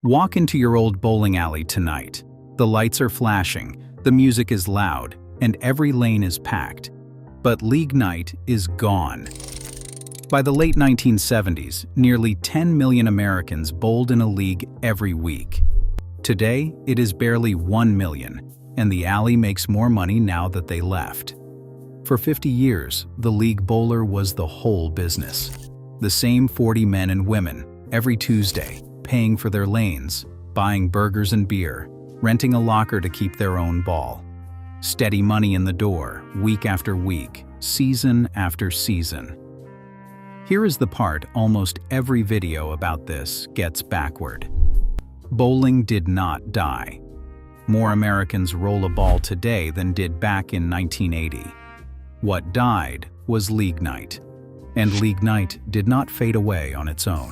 Walk into your old bowling alley tonight. The lights are flashing, the music is loud, and every lane is packed. But league night is gone. By the late 1970s, nearly 10 million Americans bowled in a league every week. Today, it is barely 1 million, and the alley makes more money now that they left. For 50 years, the league bowler was the whole business. The same 40 men and women, every Tuesday, paying for their lanes, buying burgers and beer, renting a locker to keep their own ball. Steady money in the door, week after week, season after season. Here is the part almost every video about this gets backward. Bowling did not die. More Americans roll a ball today than did back in 1980. What died was league night. And league night did not fade away on its own.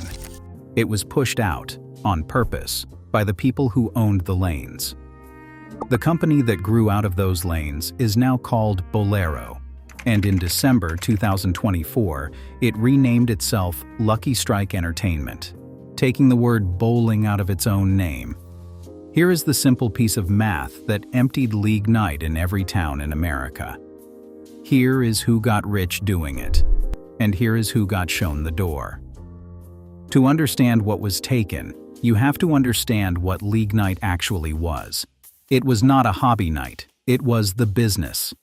It was pushed out, on purpose, by the people who owned the lanes. The company that grew out of those lanes is now called Bolero, and in December 2024, it renamed itself Lucky Strike Entertainment, taking the word bowling out of its own name. Here is the simple piece of math that emptied league night in every town in America. Here is who got rich doing it, and here is who got shown the door. To understand what was taken, you have to understand what league night actually was. It was not a hobby night, it was the business.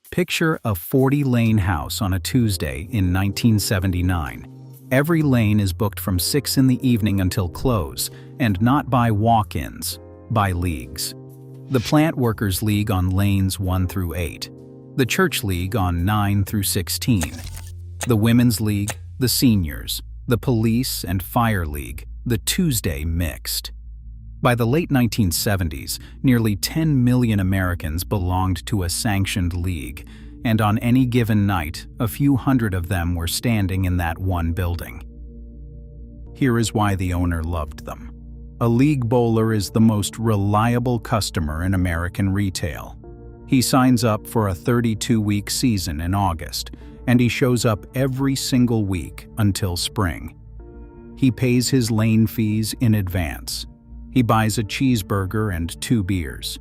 Picture a 40-lane house on a Tuesday in 1979. Every lane is booked from 6 in the evening until close, and not by walk-ins, by leagues. The Plant Workers League on lanes 1 through 8. The Church League on 9 through 16. The Women's League, the Seniors, the Police and Fire League, the Tuesday Mixed. By the late 1970s, nearly 10 million Americans belonged to a sanctioned league, and on any given night, a few hundred of them were standing in that one building. Here is why the owner loved them. A league bowler is the most reliable customer in American retail. He signs up for a 32-week season in August, and he shows up every single week until spring. He pays his lane fees in advance. He buys a cheeseburger and 2 beers.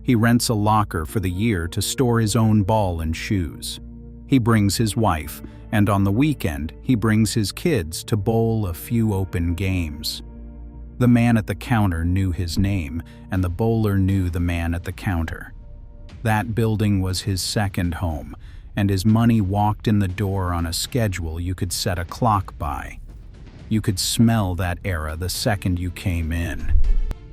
He rents a locker for the year to store his own ball and shoes. He brings his wife, and on the weekend, he brings his kids to bowl a few open games. The man at the counter knew his name, and the bowler knew the man at the counter. That building was his second home, and his money walked in the door on a schedule you could set a clock by. You could smell that era the second you came in.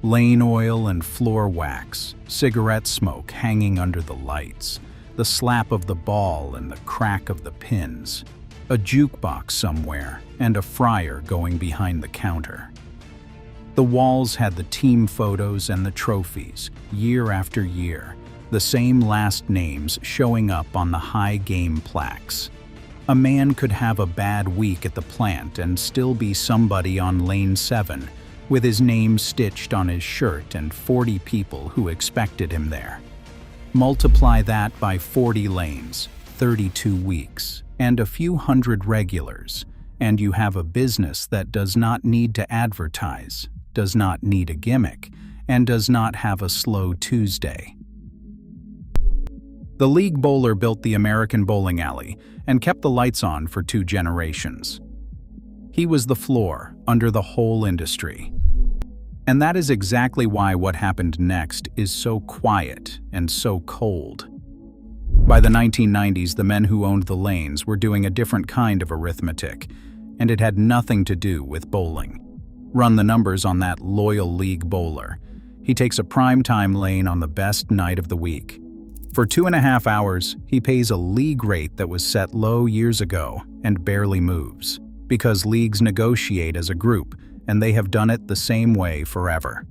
Lane oil and floor wax, cigarette smoke hanging under the lights, the slap of the ball and the crack of the pins, a jukebox somewhere, and a fryer going behind the counter. The walls had the team photos and the trophies, year after year, the same last names showing up on the high game plaques. A man could have a bad week at the plant and still be somebody on lane 7, with his name stitched on his shirt and 40 people who expected him there. Multiply that by 40 lanes, 32 weeks, and a few hundred regulars, and you have a business that does not need to advertise, does not need a gimmick, and does not have a slow Tuesday. The league bowler built the American bowling alley and kept the lights on for 2 generations. He was the floor under the whole industry. And that is exactly why what happened next is so quiet and so cold. By the 1990s, the men who owned the lanes were doing a different kind of arithmetic, and it had nothing to do with bowling. Run the numbers on that loyal league bowler. He takes a primetime lane on the best night of the week. For 2.5 hours, he pays a league rate that was set low years ago and barely moves, because leagues negotiate as a group, and they have done it the same way forever.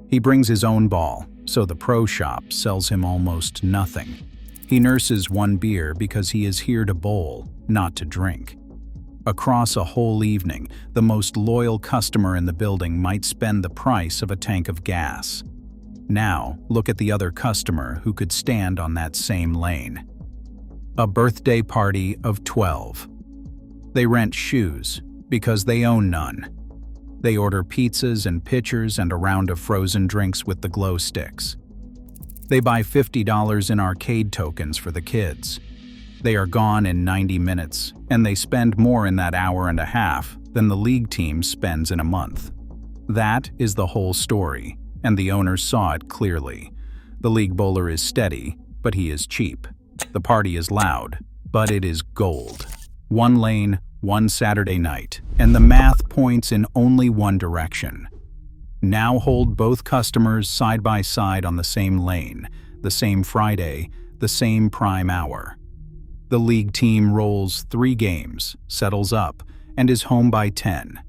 He brings his own ball, so the pro shop sells him almost nothing. He nurses 1 beer because he is here to bowl, not to drink. Across a whole evening, the most loyal customer in the building might spend the price of a tank of gas. Now, look at the other customer who could stand on that same lane. A birthday party of 12. They rent shoes because they own none. They order pizzas and pitchers and a round of frozen drinks with the glow sticks. They buy $50 in arcade tokens for the kids. They are gone in 90 minutes, and they spend more in that hour and a half than the league team spends in a month. That is the whole story, and the owners saw it clearly. The league bowler is steady, but he is cheap. The party is loud, but it is gold. One lane, one Saturday night, and the math points in only one direction. Now hold both customers side by side on the same lane, the same Friday, the same prime hour. The league team rolls 3 games, settles up, and is home by 10.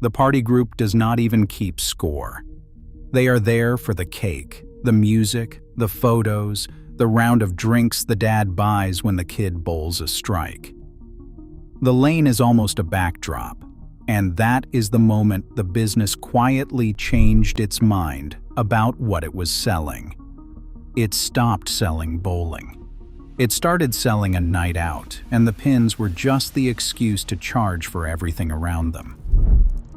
The party group does not even keep score. They are there for the cake, the music, the photos, the round of drinks the dad buys when the kid bowls a strike. The lane is almost a backdrop, and that is the moment the business quietly changed its mind about what it was selling. It stopped selling bowling. It started selling a night out, and the pins were just the excuse to charge for everything around them.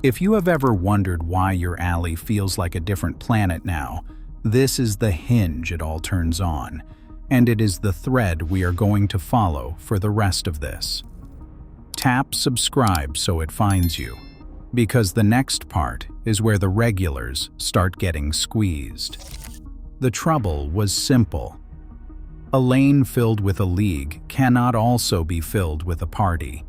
If you have ever wondered why your alley feels like a different planet now, this is the hinge it all turns on, and it is the thread we are going to follow for the rest of this. Tap subscribe so it finds you, because the next part is where the regulars start getting squeezed. The trouble was simple. A lane filled with a league cannot also be filled with a party.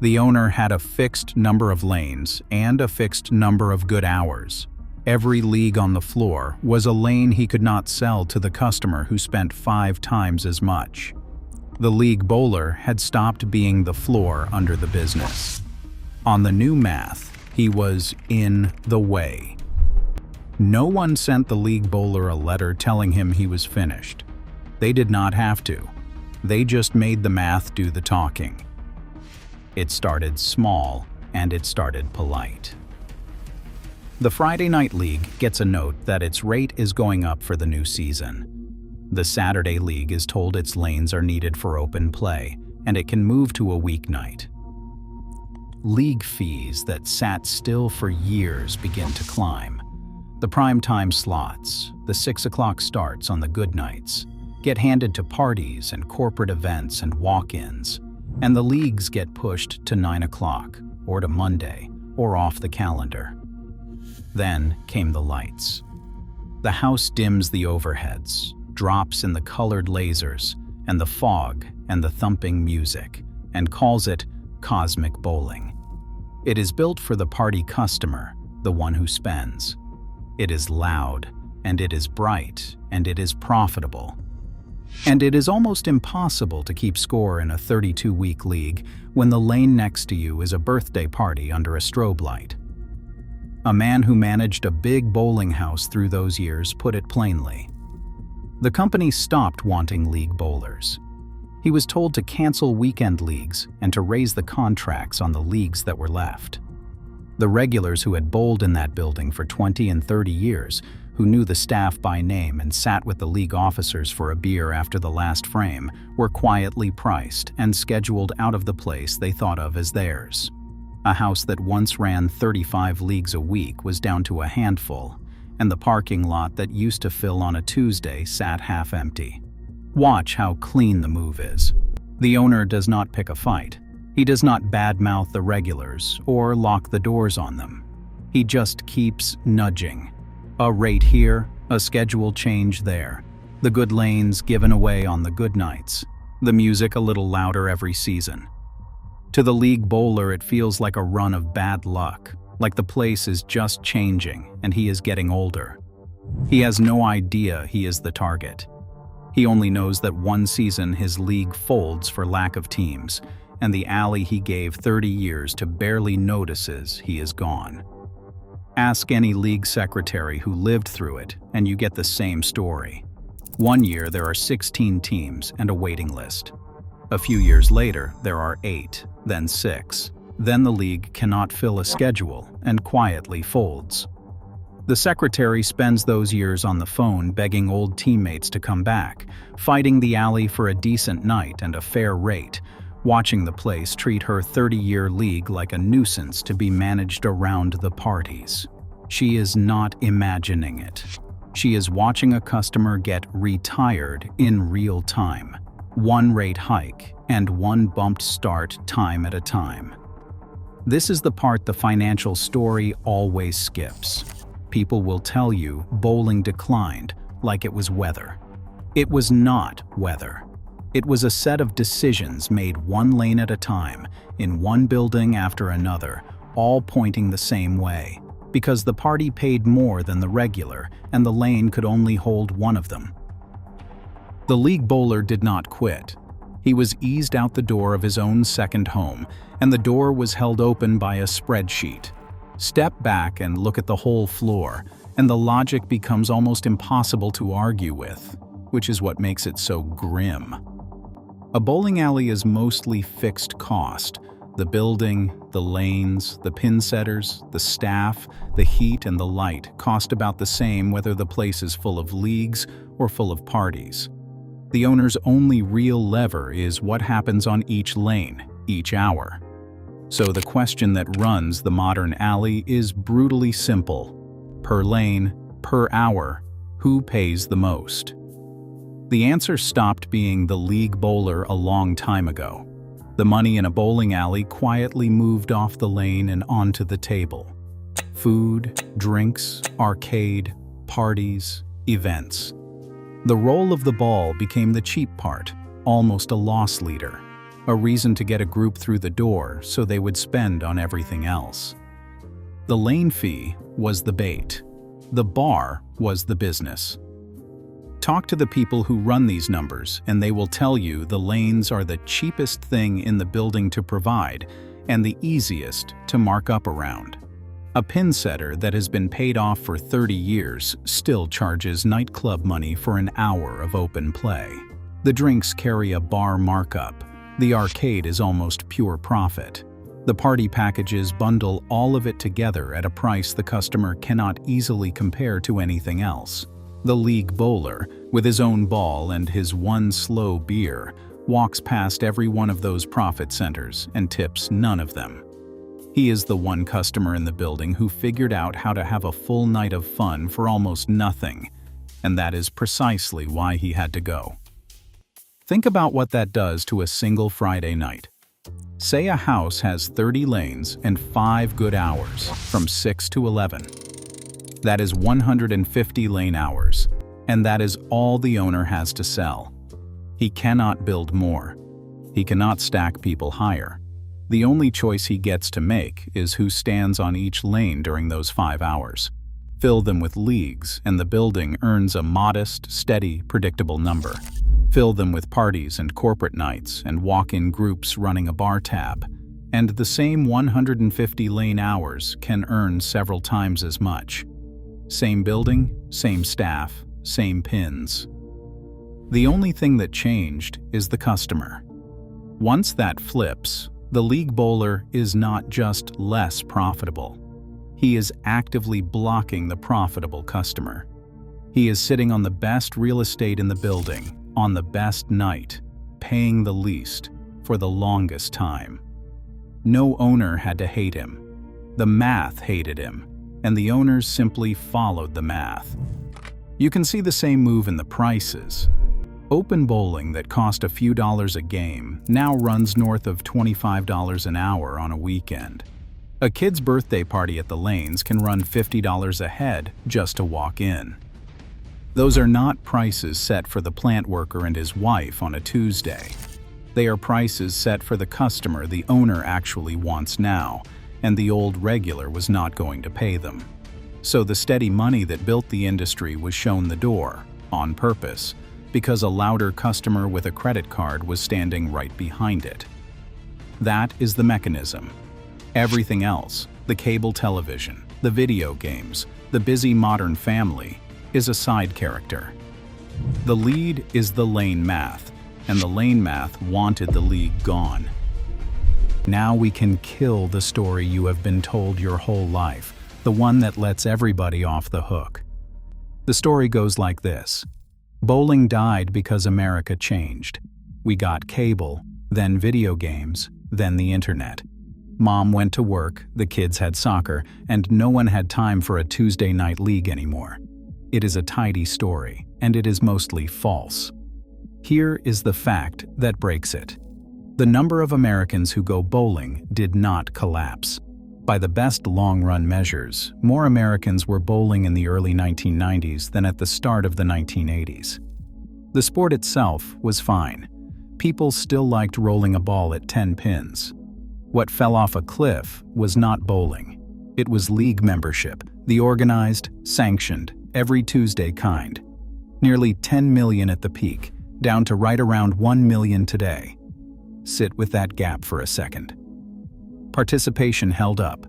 The owner had a fixed number of lanes and a fixed number of good hours. Every league on the floor was a lane he could not sell to the customer who spent 5 times as much. The league bowler had stopped being the floor under the business. On the new math, he was in the way. No one sent the league bowler a letter telling him he was finished. They did not have to. They just made the math do the talking. It started small, and it started polite. The Friday Night League gets a note that its rate is going up for the new season. The Saturday League is told its lanes are needed for open play, and it can move to a weeknight. League fees that sat still for years begin to climb. The prime time slots, the 6 o'clock starts on the good nights, get handed to parties and corporate events and walk-ins, and the leagues get pushed to 9 o'clock, or to Monday, or off the calendar. Then came the lights. The house dims the overheads, drops in the colored lasers, and the fog and the thumping music, and calls it cosmic bowling. It is built for the party customer, the one who spends. It is loud, and it is bright, and it is profitable. And it is almost impossible to keep score in a 32-week league when the lane next to you is a birthday party under a strobe light. A man who managed a big bowling house through those years put it plainly. The company stopped wanting league bowlers. He was told to cancel weekend leagues and to raise the contracts on the leagues that were left. The regulars who had bowled in that building for 20 and 30 years, who knew the staff by name and sat with the league officers for a beer after the last frame, were quietly priced and scheduled out of the place they thought of as theirs. A house that once ran 35 leagues a week was down to a handful, and the parking lot that used to fill on a Tuesday sat half empty. Watch how clean the move is. The owner does not pick a fight. He does not badmouth the regulars or lock the doors on them. He just keeps nudging. A rate here, a schedule change there. The good lanes given away on the good nights. The music a little louder every season. To the league bowler, it feels like a run of bad luck, like the place is just changing and he is getting older. He has no idea he is the target. He only knows that one season his league folds for lack of teams, and the alley he gave 30 years to barely notices he is gone. Ask any league secretary who lived through it, and you get the same story. One year there are 16 teams and a waiting list. A few years later, there are 8, then 6. Then the league cannot fill a schedule and quietly folds. The secretary spends those years on the phone begging old teammates to come back, fighting the alley for a decent night and a fair rate, watching the place treat her 30-year league like a nuisance to be managed around the parties. She is not imagining it. She is watching a customer get retired in real time, one rate hike and one bumped start time at a time. This is the part the financial story always skips. People will tell you bowling declined like it was weather. It was not weather. It was a set of decisions made one lane at a time, in one building after another, all pointing the same way, because the party paid more than the regular and the lane could only hold one of them. The league bowler did not quit. He was eased out the door of his own second home, and the door was held open by a spreadsheet. Step back and look at the whole floor, and the logic becomes almost impossible to argue with, which is what makes it so grim. A bowling alley is mostly fixed cost. The building, the lanes, the pin setters, the staff, the heat, and the light cost about the same whether the place is full of leagues or full of parties. The owner's only real lever is what happens on each lane, each hour. So the question that runs the modern alley is brutally simple. Per lane, per hour, who pays the most? The answer stopped being the league bowler a long time ago. The money in a bowling alley quietly moved off the lane and onto the table. Food, drinks, arcade, parties, events. The roll of the ball became the cheap part, almost a loss leader, a reason to get a group through the door so they would spend on everything else. The lane fee was the bait. The bar was the business. Talk to the people who run these numbers and they will tell you the lanes are the cheapest thing in the building to provide and the easiest to mark up around. A pin setter that has been paid off for 30 years still charges nightclub money for an hour of open play. The drinks carry a bar markup. The arcade is almost pure profit. The party packages bundle all of it together at a price the customer cannot easily compare to anything else. The league bowler, with his own ball and his one slow beer, walks past every one of those profit centers and tips none of them. He is the one customer in the building who figured out how to have a full night of fun for almost nothing, and that is precisely why he had to go. Think about what that does to a single Friday night. Say a house has 30 lanes and 5 good hours, from 6 to 11. That is 150 lane hours, and that is all the owner has to sell. He cannot build more. He cannot stack people higher. The only choice he gets to make is who stands on each lane during those 5 hours. Fill them with leagues, and the building earns a modest, steady, predictable number. Fill them with parties and corporate nights and walk-in groups running a bar tab, and the same 150 lane hours can earn several times as much. Same building, same staff, same pins. The only thing that changed is the customer. Once that flips, the league bowler is not just less profitable. He is actively blocking the profitable customer. He is sitting on the best real estate in the building, on the best night, paying the least, for the longest time. No owner had to hate him. The math hated him, and the owners simply followed the math. You can see the same move in the prices. Open bowling that cost a few dollars a game now runs north of $25 an hour on a weekend. A kid's birthday party at the lanes can run $50 a head just to walk in. Those are not prices set for the plant worker and his wife on a Tuesday. They are prices set for the customer the owner actually wants now, and the old regular was not going to pay them. So the steady money that built the industry was shown the door, on purpose, because a louder customer with a credit card was standing right behind it. That is the mechanism. Everything else, the cable television, the video games, the busy modern family, is a side character. The lead is the lane math, and the lane math wanted the league gone. Now we can kill the story you have been told your whole life, the one that lets everybody off the hook. The story goes like this. Bowling died because America changed. We got cable, then video games, then the internet. Mom went to work, the kids had soccer, and no one had time for a Tuesday night league anymore. It is a tidy story, and it is mostly false. Here is the fact that breaks it. The number of Americans who go bowling did not collapse. By the best long-run measures, more Americans were bowling in the early 1990s than at the start of the 1980s. The sport itself was fine. People still liked rolling a ball at 10 pins. What fell off a cliff was not bowling. It was league membership, the organized, sanctioned, every Tuesday kind. Nearly 10 million at the peak, down to right around 1 million today. Sit with that gap for a second. Participation held up.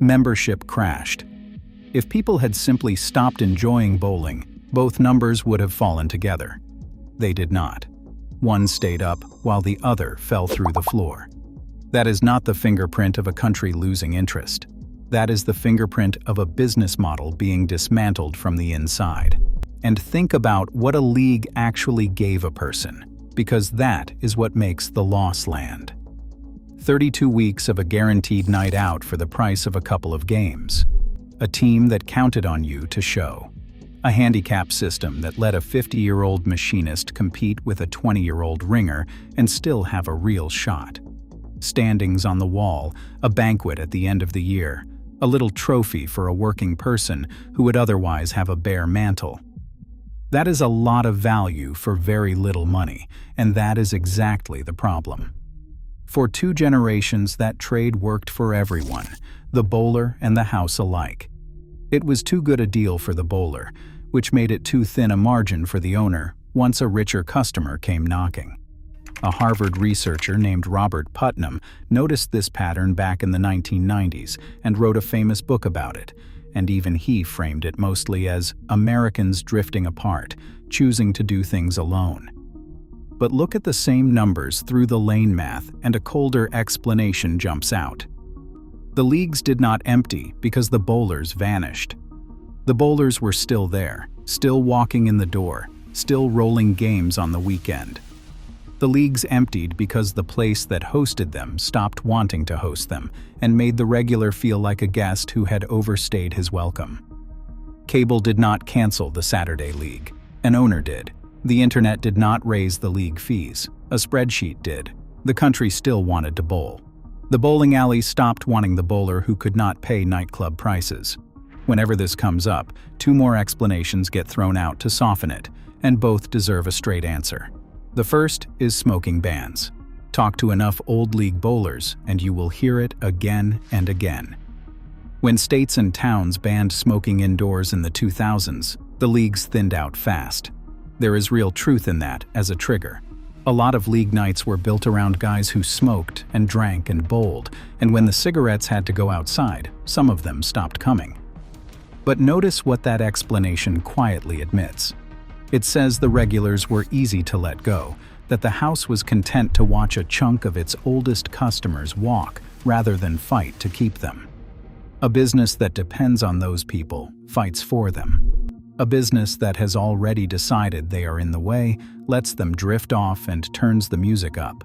Membership crashed. If people had simply stopped enjoying bowling, both numbers would have fallen together. They did not. One stayed up while the other fell through the floor. That is not the fingerprint of a country losing interest. That is the fingerprint of a business model being dismantled from the inside. And think about what a league actually gave a person, because that is what makes the loss land. 32 weeks of a guaranteed night out for the price of a couple of games. A team that counted on you to show. A handicap system that let a 50-year-old machinist compete with a 20-year-old ringer and still have a real shot. Standings on the wall, a banquet at the end of the year, a little trophy for a working person who would otherwise have a bare mantle. That is a lot of value for very little money, and that is exactly the problem. For 2 generations, that trade worked for everyone, the bowler and the house alike. It was too good a deal for the bowler, which made it too thin a margin for the owner once a richer customer came knocking. A Harvard researcher named Robert Putnam noticed this pattern back in the 1990s and wrote a famous book about it, and even he framed it mostly as Americans drifting apart, choosing to do things alone. But look at the same numbers through the lane math and a colder explanation jumps out. The leagues did not empty because the bowlers vanished. The bowlers were still there, still walking in the door, still rolling games on the weekend. The leagues emptied because the place that hosted them stopped wanting to host them and made the regular feel like a guest who had overstayed his welcome. Cable did not cancel the Saturday league. An owner did. The internet did not raise the league fees. A spreadsheet did. The country still wanted to bowl. The bowling alley stopped wanting the bowler who could not pay nightclub prices. Whenever this comes up, 2 more explanations get thrown out to soften it, and both deserve a straight answer. The first is smoking bans. Talk to enough old league bowlers and you will hear it again and again. When states and towns banned smoking indoors in the 2000s, the leagues thinned out fast. There is real truth in that as a trigger. A lot of league nights were built around guys who smoked and drank and bowled, and when the cigarettes had to go outside, some of them stopped coming. But notice what that explanation quietly admits. It says the regulars were easy to let go, that the house was content to watch a chunk of its oldest customers walk rather than fight to keep them. A business that depends on those people fights for them. A business that has already decided they are in the way lets them drift off and turns the music up.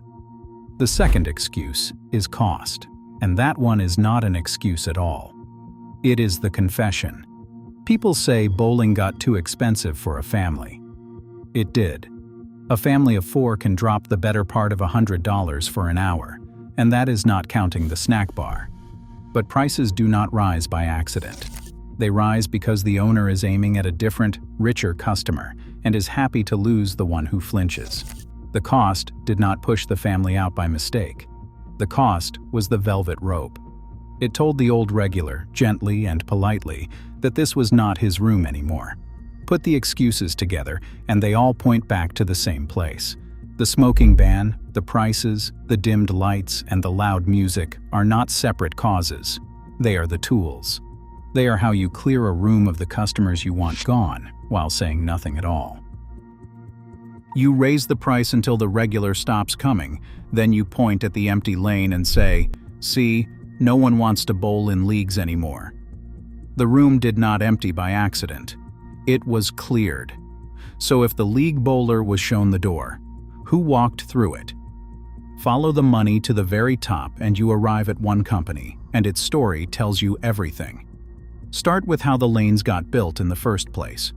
The second excuse is cost, and that one is not an excuse at all. It is the confession. People say bowling got too expensive for a family. It did. A family of 4 can drop the better part of $100 for an hour, and that is not counting the snack bar. But prices do not rise by accident. They rise because the owner is aiming at a different, richer customer and is happy to lose the one who flinches. The cost did not push the family out by mistake. The cost was the velvet rope. It told the old regular, gently and politely, that this was not his room anymore. Put the excuses together, and they all point back to the same place. The smoking ban, the prices, the dimmed lights, and the loud music are not separate causes. They are the tools. They are how you clear a room of the customers you want gone, while saying nothing at all. You raise the price until the regular stops coming, then you point at the empty lane and say, "See, no one wants to bowl in leagues anymore." The room did not empty by accident. It was cleared. So if the league bowler was shown the door, who walked through it? Follow the money to the very top and you arrive at one company, and its story tells you everything. Start with how the lanes got built in the first place.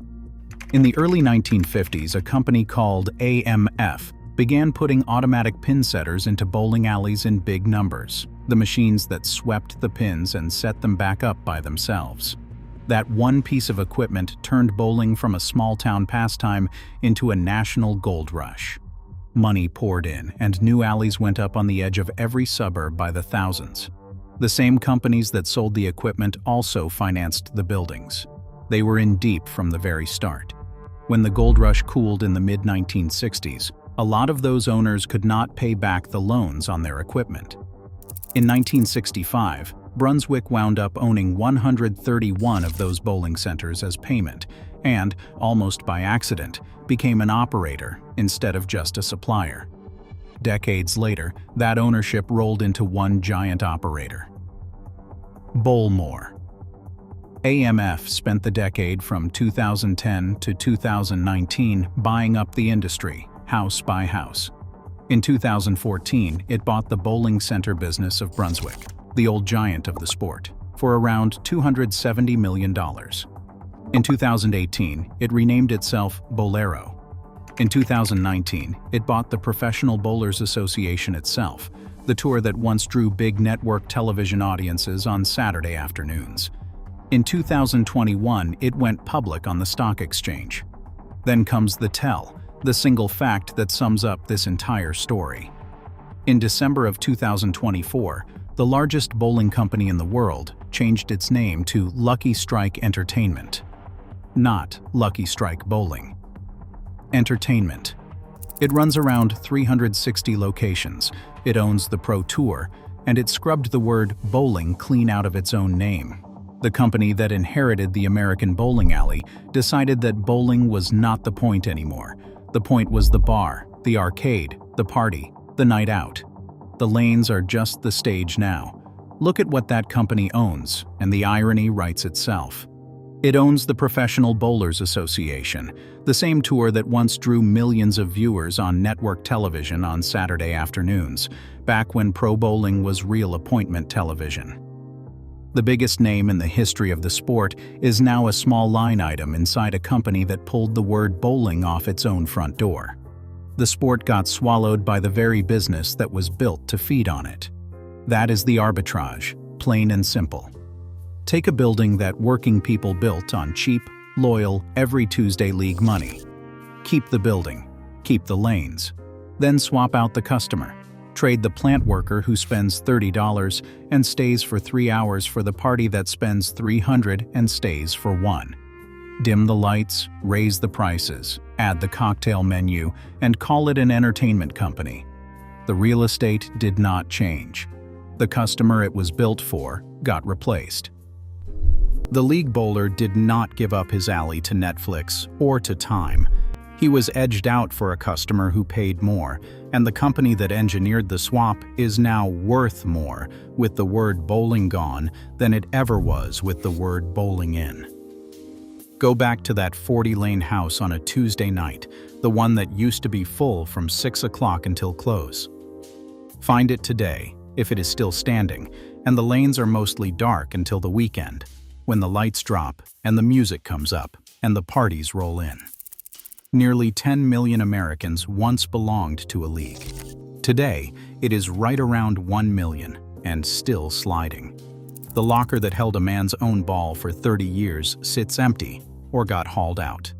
In the early 1950s, a company called AMF began putting automatic pin setters into bowling alleys in big numbers, the machines that swept the pins and set them back up by themselves. That one piece of equipment turned bowling from a small-town pastime into a national gold rush. Money poured in, and new alleys went up on the edge of every suburb by the thousands. The same companies that sold the equipment also financed the buildings. They were in deep from the very start. When the gold rush cooled in the mid-1960s, a lot of those owners could not pay back the loans on their equipment. In 1965, Brunswick wound up owning 131 of those bowling centers as payment and, almost by accident, became an operator instead of just a supplier. Decades later, that ownership rolled into one giant operator. Bowl more. AMF spent the decade from 2010 to 2019 buying up the industry, house by house. In 2014, it bought the bowling center business of Brunswick, the old giant of the sport, for around $270 million. In 2018, it renamed itself Bolero. In 2019, it bought the Professional Bowlers Association itself, the tour that once drew big network television audiences on Saturday afternoons. In 2021, it went public on the stock exchange. Then comes the tell, the single fact that sums up this entire story. In December of 2024, the largest bowling company in the world changed its name to Lucky Strike Entertainment. Not Lucky Strike Bowling. Entertainment. It runs around 360 locations, it owns the Pro Tour, and it scrubbed the word bowling clean out of its own name. The company that inherited the American bowling alley decided that bowling was not the point anymore. The point was the bar, the arcade, the party, the night out. The lanes are just the stage now. Look at what that company owns, and the irony writes itself. It owns the Professional Bowlers Association, the same tour that once drew millions of viewers on network television on Saturday afternoons, back when pro bowling was real appointment television. The biggest name in the history of the sport is now a small line item inside a company that pulled the word bowling off its own front door. The sport got swallowed by the very business that was built to feed on it. That is the arbitrage, plain and simple. Take a building that working people built on cheap, loyal, every Tuesday league money. Keep the building, keep the lanes. Then swap out the customer. Trade the plant worker who spends $30 and stays for 3 hours for the party that spends $300 and stays for 1. Dim the lights, raise the prices, add the cocktail menu, and call it an entertainment company. The real estate did not change. The customer it was built for got replaced. The league bowler did not give up his alley to Netflix or to time. He was edged out for a customer who paid more, and the company that engineered the swap is now worth more with the word bowling gone than it ever was with the word bowling in. Go back to that 40-lane house on a Tuesday night, the one that used to be full from 6 o'clock until close. Find it today, if it is still standing, and the lanes are mostly dark until the weekend, when the lights drop and the music comes up and the parties roll in. Nearly 10 million Americans once belonged to a league. Today, it is right around 1 million and still sliding. The locker that held a man's own ball for 30 years sits empty or got hauled out.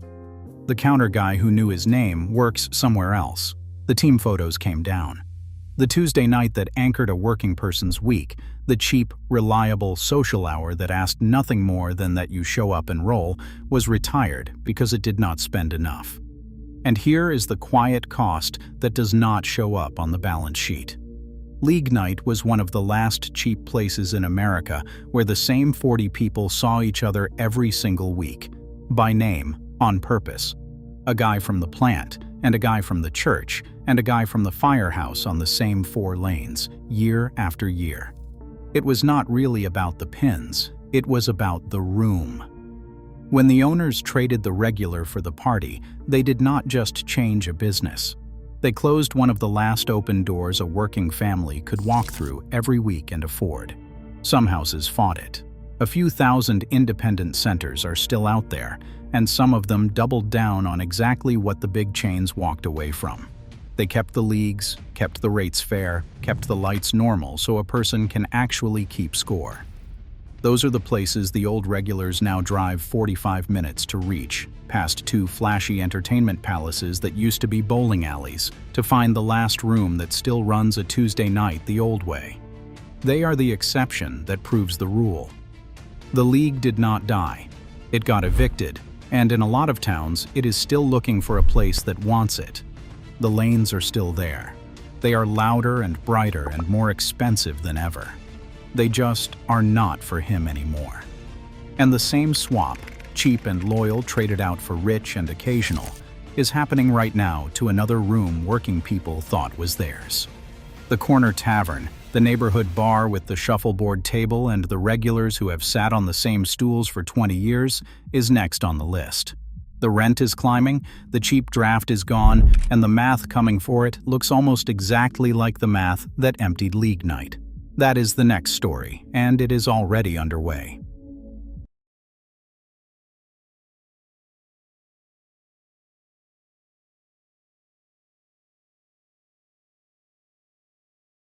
The counter guy who knew his name works somewhere else. The team photos came down. The Tuesday night that anchored a working person's week, the cheap, reliable social hour that asked nothing more than that you show up and roll, was retired because it did not spend enough. And here is the quiet cost that does not show up on the balance sheet. League night was one of the last cheap places in America where the same 40 people saw each other every single week, by name, on purpose. A guy from the plant, and a guy from the church, and a guy from the firehouse on the same 4 lanes, year after year. It was not really about the pins, it was about the room. When the owners traded the regular for the party, they did not just change a business. They closed one of the last open doors a working family could walk through every week and afford. Some houses fought it. A few thousand independent centers are still out there, and some of them doubled down on exactly what the big chains walked away from. They kept the leagues, kept the rates fair, kept the lights normal so a person can actually keep score. Those are the places the old regulars now drive 45 minutes to reach, past two flashy entertainment palaces that used to be bowling alleys, to find the last room that still runs a Tuesday night the old way. They are the exception that proves the rule. The league did not die. It got evicted, and in a lot of towns, it is still looking for a place that wants it. The lanes are still there. They are louder and brighter and more expensive than ever. They just are not for him anymore. And the same swap, cheap and loyal traded out for rich and occasional, is happening right now to another room working people thought was theirs. The corner tavern, the neighborhood bar with the shuffleboard table and the regulars who have sat on the same stools for 20 years, is next on the list. The rent is climbing, the cheap draft is gone, and the math coming for it looks almost exactly like the math that emptied league night. That is the next story, and it is already underway.